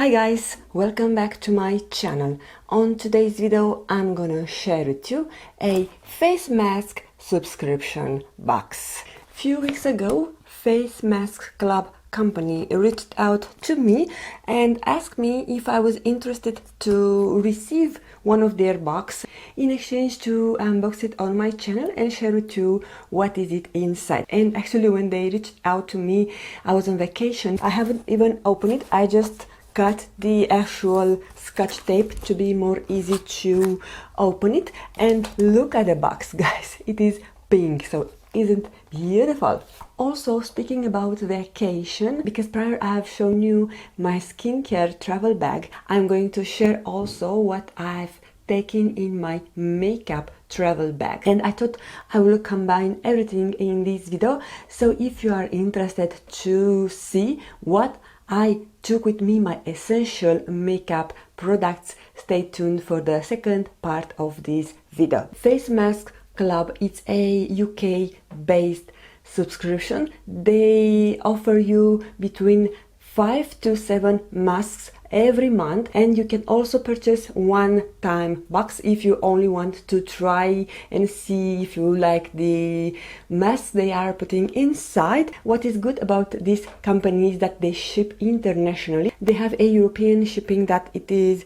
Hi guys, welcome back to my channel. On today's video I'm gonna share with you a face mask subscription box. Few weeks ago, Facemask Club company reached out to me and asked me if I was interested to receive one of their box in exchange to unbox it on my channel and share with you what is it inside. And actually when they reached out to me, I was on vacation. I haven't even opened it. I just cut the actual scotch tape to be more easy to open it. And look at the box, guys, it is pink, so isn't beautiful? Also, speaking about vacation, because prior I have shown you my skincare travel bag, I'm going to share also what I've taken in my makeup travel bag, and I thought I will combine everything in this video. So if you are interested to see what I took with me, my essential makeup products, stay tuned for the second part of this video. Facemask Club, it's a UK based subscription. They offer you between 5 to 7 masks every month, and you can also purchase one-time box if you only want to try and see if you like the masks they are putting inside. What is good about this company is that they ship internationally. They have a European shipping that it is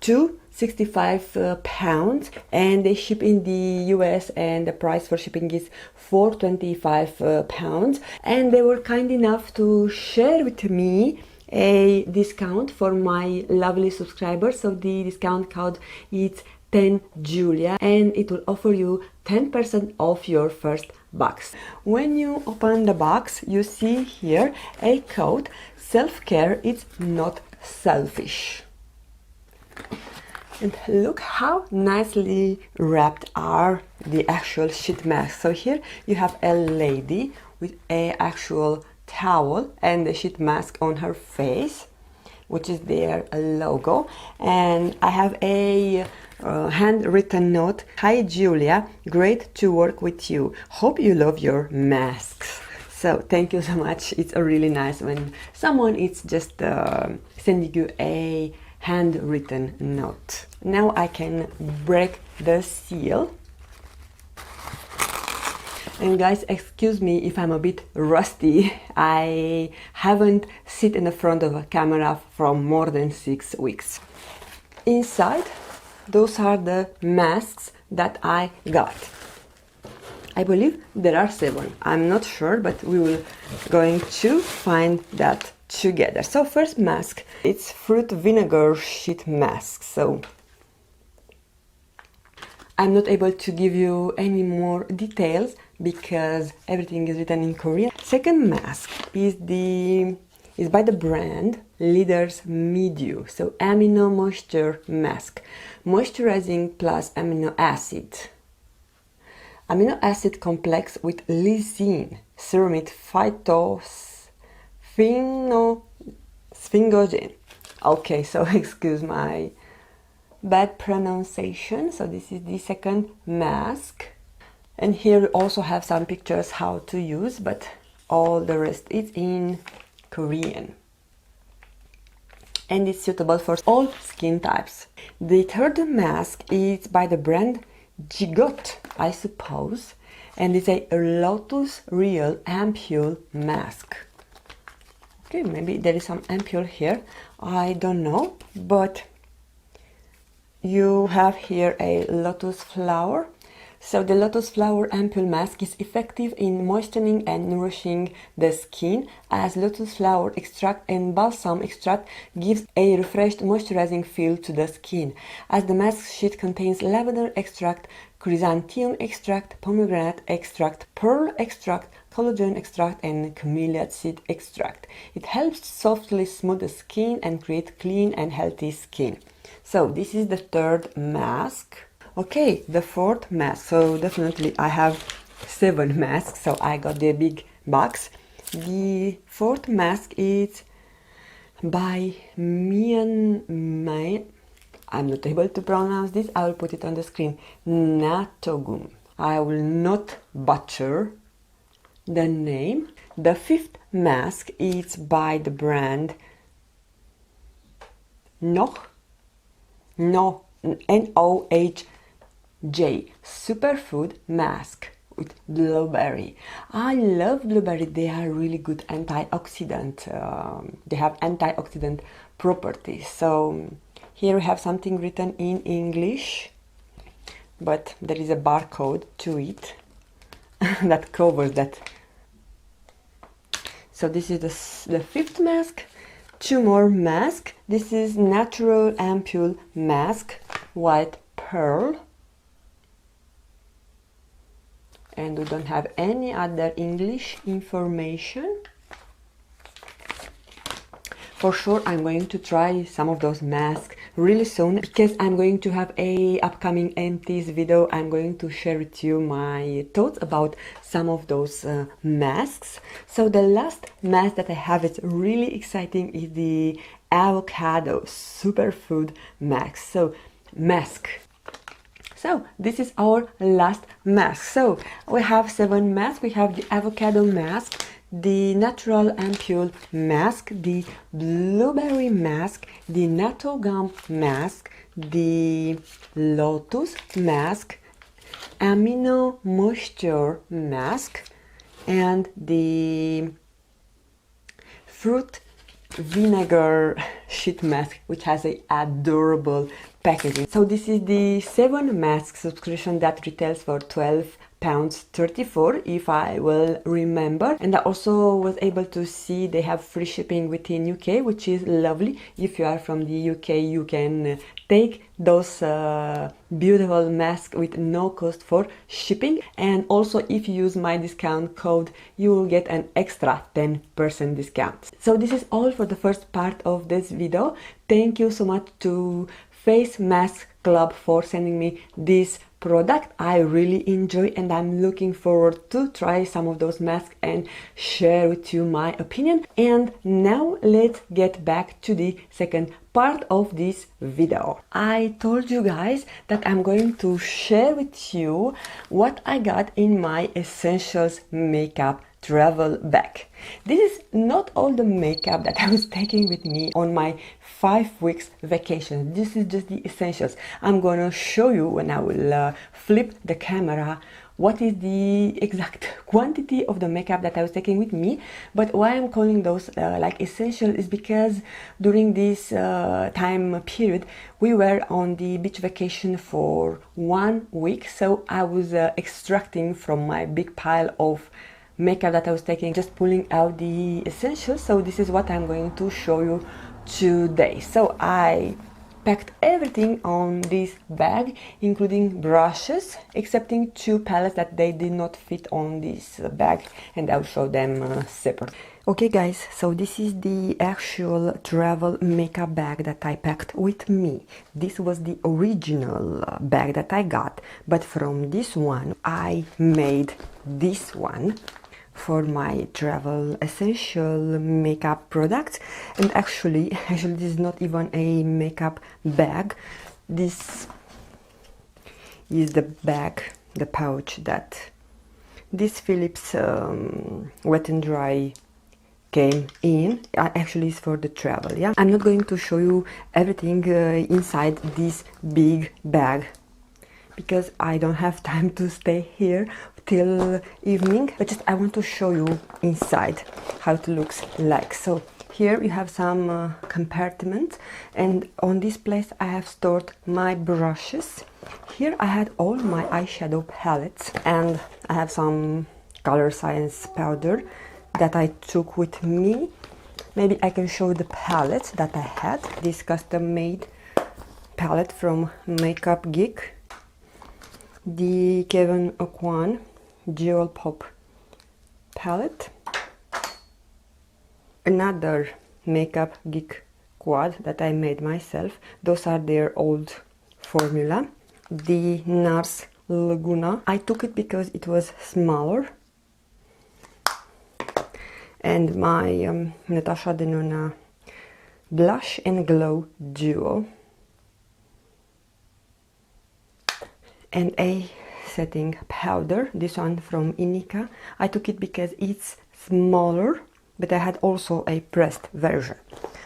£265, and they ship in the US, and the price for shipping is £425. And they were kind enough to share with me a discount for my lovely subscribers. So the discount code is 10Julia, and it will offer you 10% off your first box. When you open the box, you see here a code: self-care is not selfish. And look how nicely wrapped are the actual sheet masks. So here you have a lady with a actual towel and the sheet mask on her face, which is their logo. And I have a handwritten note: "Hi Julia, great to work with you. Hope you love your masks." So thank you so much. It's really nice when someone is just sending you a handwritten note. Now I can break the seal. And guys, excuse me if I'm a bit rusty. I haven't sit in the front of a camera for more than 6 weeks. Inside, those are the masks that I got. I believe there are 7. I'm not sure, but we will going to find that together. So first mask, it's fruit vinegar sheet mask. So I'm not able to give you any more details because everything is written in Korean. Second mask is by the brand Leaders Medio. So amino moisture mask, moisturizing plus amino acid. Amino acid complex with lysine, ceramide, phytosphingosine. Okay, so excuse my bad pronunciation. So this is the second mask, and here we also have some pictures how to use, but all the rest is in Korean, and it's suitable for all skin types. The third mask is by the brand Jigot, I suppose, and it's a Lotus Real ampule mask. Okay, maybe there is some ampule here, I don't know, but you have here a lotus flower. So the lotus flower ampule mask is effective in moistening and nourishing the skin, as lotus flower extract and balsam extract gives a refreshed moisturizing feel to the skin, as the mask sheet contains lavender extract, chrysanthemum extract, pomegranate extract, pearl extract, collagen extract, and camellia seed extract. It helps softly smooth the skin and create clean and healthy skin. So this is the third mask. Okay, the fourth mask. So definitely I have 7 masks, so I got the big box. The fourth mask is by Myanmar. I'm not able to pronounce this. I will put it on the screen. Natogum. I will not butcher the name. The fifth mask is by the brand Noch, no, N-O-H-J, superfood mask with blueberry. I love blueberry. They are really good antioxidant. They have antioxidant properties. So here we have something written in English, but there is a barcode to it that covers that. So this is the fifth mask. Two more masks. This is natural ampoule mask, white pearl. And we don't have any other English information. For sure I'm going to try some of those masks really soon, because I'm going to have a upcoming empties video. I'm going to share with you my thoughts about some of those masks. So the last mask that I have is really exciting, is the avocado superfood mask. So this is our last mask. So we have 7 masks. We have the avocado mask, the natural ampoule mask, the blueberry mask, the natto gum mask, the lotus mask, amino moisture mask, and the fruit vinegar sheet mask, which has a adorable packaging. So this is the 7 mask subscription that retails for £12.34, if I will remember. And I also was able to see they have free shipping within UK, which is lovely. If you are from the UK, you can take those beautiful masks with no cost for shipping. And also, if you use my discount code, you will get an extra 10% discount. So this is all for the first part of this video. Thank you so much to Facemask Club for sending me this product. I really enjoy, and I'm looking forward to try some of those masks and share with you my opinion. And now let's get back to the second part of this video. I told you guys that I'm going to share with you what I got in my essentials makeup travel bag. This is not all the makeup that I was taking with me on my 5 weeks vacation. This is just the essentials. I'm gonna show you when I will flip the camera what is the exact quantity of the makeup that I was taking with me. But why I'm calling those like essential is because during this time period we were on the beach vacation for 1 week, so I was extracting from my big pile of makeup that I was taking, just pulling out the essentials. So this is what I'm going to show you today. So I packed everything on this bag, including brushes, excepting 2 palettes that they did not fit on this bag, and I'll show them separate. Okay guys, so this is the actual travel makeup bag that I packed with me. This was the original bag that I got, but from this one I made this one for my travel essential makeup products. And actually this is not even a makeup bag. This is the bag, the pouch that this Philips Wet and Dry came in. Actually it's for the travel. Yeah, I'm not going to show you everything inside this big bag because I don't have time to stay here till evening, but just I want to show you inside how it looks like. So here you have some compartments, and on this place I have stored my brushes. Here I had all my eyeshadow palettes, and I have some color science powder that I took with me. Maybe I can show the palette that I had. This custom made palette from Makeup Geek, the Kevin Aucoin Jewel Pop palette, another Makeup Geek quad that I made myself. Those are their old formula. The NARS Laguna, I took it because it was smaller. And my Natasha Denona Blush and Glow Duo, and a setting powder, this one from Inika. I took it because it's smaller, but I had also a pressed version.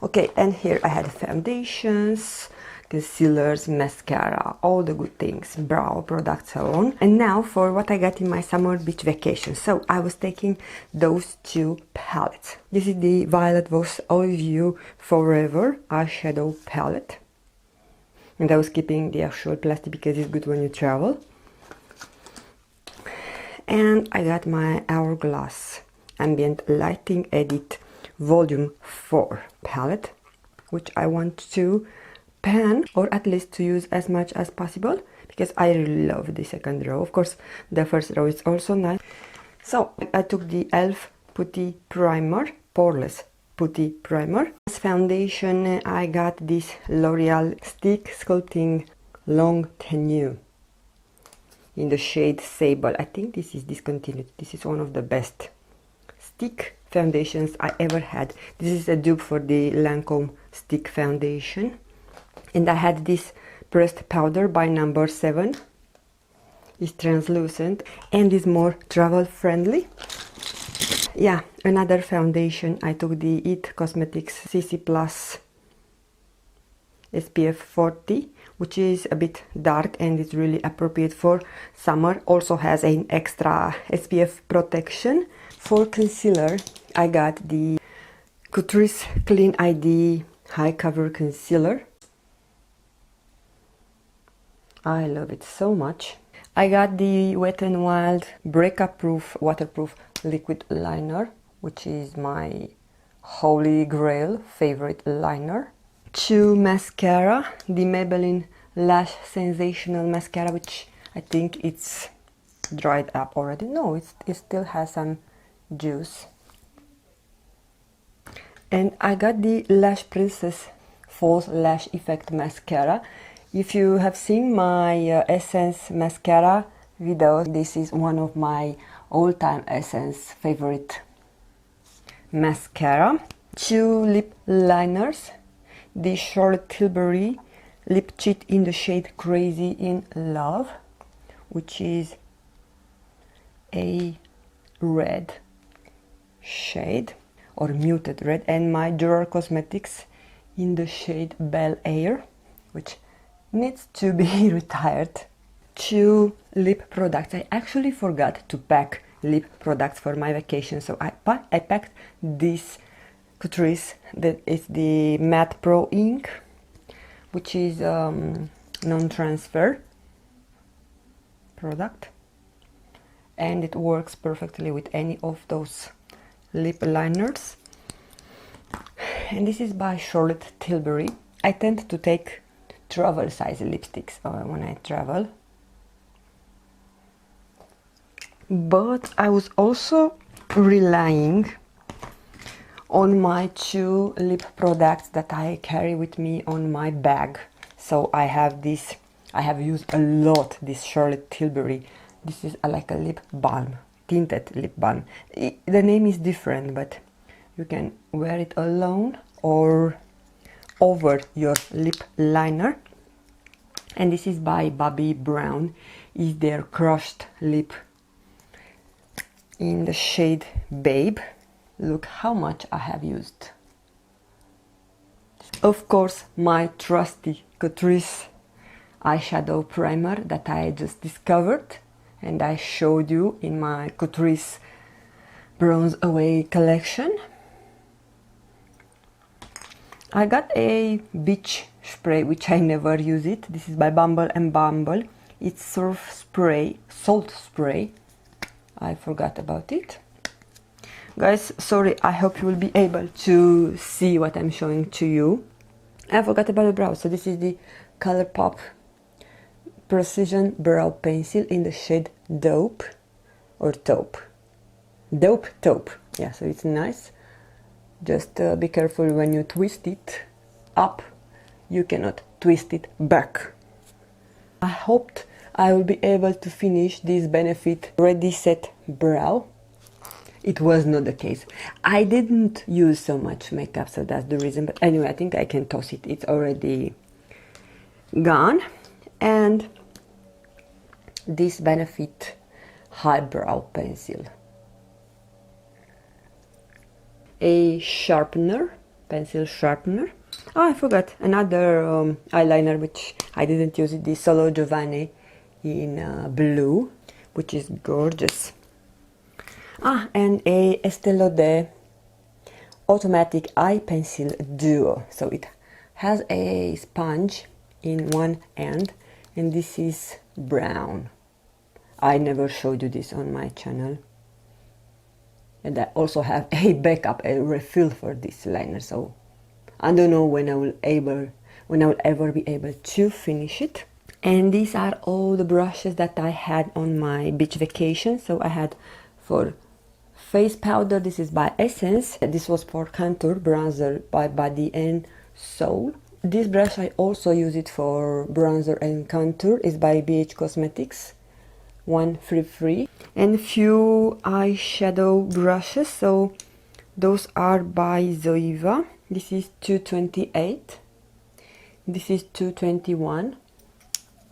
Okay, and here I had foundations, concealers, mascara, all the good things, brow products, so on. And now for what I got in my summer beach vacation. So I was taking those two palettes. This is the Violet Voss All View Forever eyeshadow palette. And I was keeping the actual plastic because it's good when you travel. And I got my Hourglass Ambient Lighting Edit Volume 4 palette, which I want to pan, or at least to use as much as possible, because I really love the second row. Of course, the first row is also nice. So I took the e.l.f. Putty Primer, Poreless Putty Primer. As foundation, I got this L'Oreal Stick Sculpting Long Tenue in the shade Sable. I think this is discontinued. This is one of the best stick foundations I ever had. This is a dupe for the Lancome stick foundation. And I had this pressed powder by number 7. It's translucent and is more travel friendly. Yeah, another foundation. I took the IT Cosmetics CC Plus SPF 40, which is a bit dark and it's really appropriate for summer. Also has an extra SPF protection. For concealer, I got the Catrice Clean ID High Cover Concealer. I love it so much. I got the Wet n Wild Breakup Proof Waterproof Liquid Liner, which is my holy grail favorite liner. 2 mascara, the Maybelline Lash Sensational Mascara, which I think it's dried up already. No, it still has some juice. And I got the Lash Princess False Lash Effect Mascara. If you have seen my Essence mascara video, this is one of my all-time Essence favorite mascara. 2 lip liners, the Charlotte Tilbury Lip Cheat in the shade Crazy in Love, which is a red shade or muted red, and my Gerard Cosmetics in the shade Bel Air, which needs to be retired. 2 lip products. I actually forgot to pack lip products for my vacation, so I packed this Catrice, that is the Matte Pro Ink, which is non-transfer product, and it works perfectly with any of those lip liners. And this is by Charlotte Tilbury. I tend to take travel size lipsticks when I travel, but I was also relying on my 2 lip products that I carry with me on my bag. So I have used a lot this Charlotte Tilbury. This is like a lip balm, tinted lip balm. The name is different, but you can wear it alone or over your lip liner. And this is by Bobbi Brown, is their crushed lip in the shade Babe. Look how much I have used. Of course, my trusty Catrice eyeshadow primer that I just discovered and I showed you in my Catrice Bronze Away collection. I got a beach spray, which I never use it. This is by Bumble and Bumble. It's surf spray, salt spray. I forgot about it. Guys, sorry, I hope you will be able to see what I'm showing to you. I forgot about the brow. So this is the ColourPop Precision Brow Pencil in the shade Dope or Taupe. Dope Taupe. Yeah, so it's nice. Just be careful when you twist it up, you cannot twist it back. I hoped I will be able to finish this Benefit Ready Set Brow. It was not the case. I didn't use so much makeup, so that's the reason. But anyway, I think I can toss it. It's already gone. And this Benefit Highbrow Pencil. A sharpener, pencil sharpener. Oh, I forgot another eyeliner which I didn't use it, the Solo Giovanni in blue, which is gorgeous. Ah, and a Estée Lauder automatic eye pencil duo. So it has a sponge in one end, and this is brown. I never showed you this on my channel. And I also have a backup, a refill for this liner, so I don't know when I will ever be able to finish it. And these are all the brushes that I had on my beach vacation. So I had for face powder, this is by Essence. This was for contour, bronzer by Body and Soul. This brush I also use it for bronzer and contour, is by BH Cosmetics. 133. And a few eyeshadow brushes, so those are by Zoeva. This is 228, this is 221,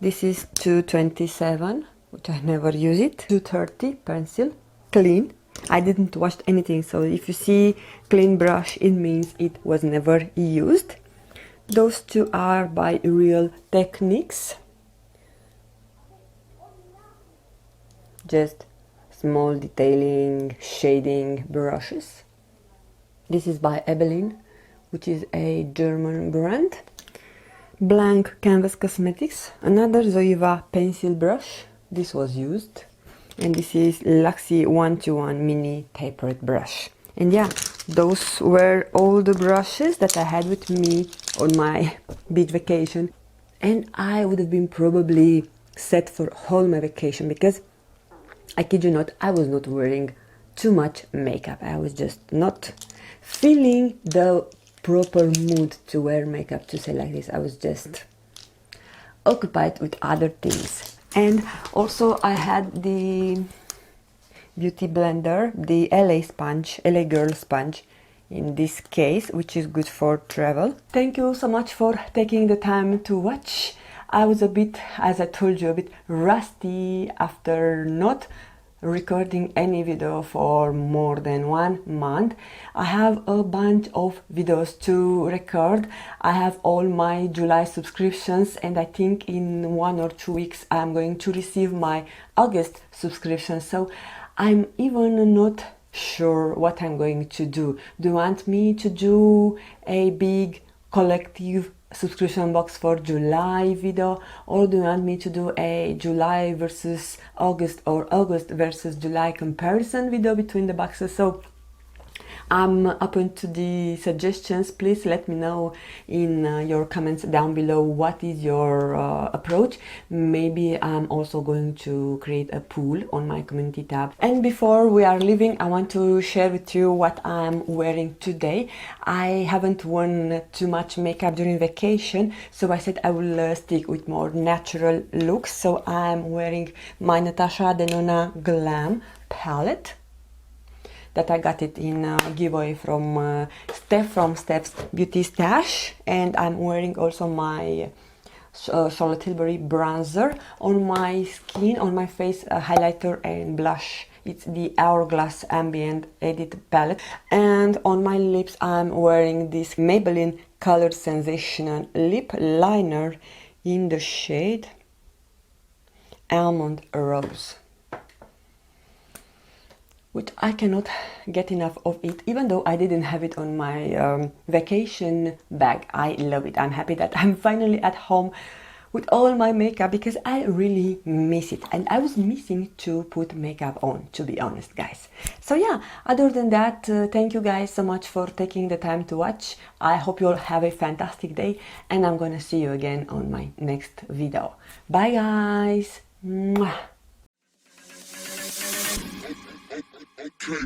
this is 227, which I never use it, 230 pencil, clean. I didn't wash anything, so if you see clean brush, it means it was never used. Those two are by Real Techniques. Just small detailing, shading brushes. This is by Maybeline, which is a German brand. Blank Canvas Cosmetics, another Zoeva pencil brush. This was used. And this is Luxie 121 mini tapered brush. And yeah, those were all the brushes that I had with me on my beach vacation. And I would have been probably set for all my vacation, because I kid you not, I was not wearing too much makeup. I was just not feeling the proper mood to wear makeup, to say like this. I was just occupied with other things. And also I had the beauty blender, the LA sponge, LA Girl sponge in this case, which is good for travel. Thank you so much for taking the time to watch. I was a bit, as I told you, a bit rusty after not recording any video for more than 1 month. I have a bunch of videos to record. I have all my July subscriptions, and I think in 1 or 2 weeks I'm going to receive my August subscription. So I'm even not sure what I'm going to do. Do you want me to do a big collective subscription box for July video, or do you want me to do a July versus August or August versus July comparison video between the boxes? So I'm open to the suggestions. Please let me know in your comments down below what is your approach. Maybe I'm also going to create a poll on my community tab. And before we are leaving, I want to share with you what I'm wearing today. I haven't worn too much makeup during vacation, so I said I will stick with more natural looks. So I'm wearing my Natasha Denona Glam palette that I got it in giveaway from Steph from Steph's Beauty Stash. And I'm wearing also my Charlotte Tilbury bronzer. On my skin, on my face, highlighter and blush. It's the Hourglass Ambient Edit palette. And on my lips I'm wearing this Maybelline Color Sensational lip liner in the shade Almond Rose, which I cannot get enough of it, even though I didn't have it on my vacation bag. I love it. I'm happy that I'm finally at home with all my makeup, because I really miss it. And I was missing to put makeup on, to be honest, guys. So yeah, other than that, thank you guys so much for taking the time to watch. I hope you all have a fantastic day, and I'm gonna see you again on my next video. Bye guys! Mwah. Okay.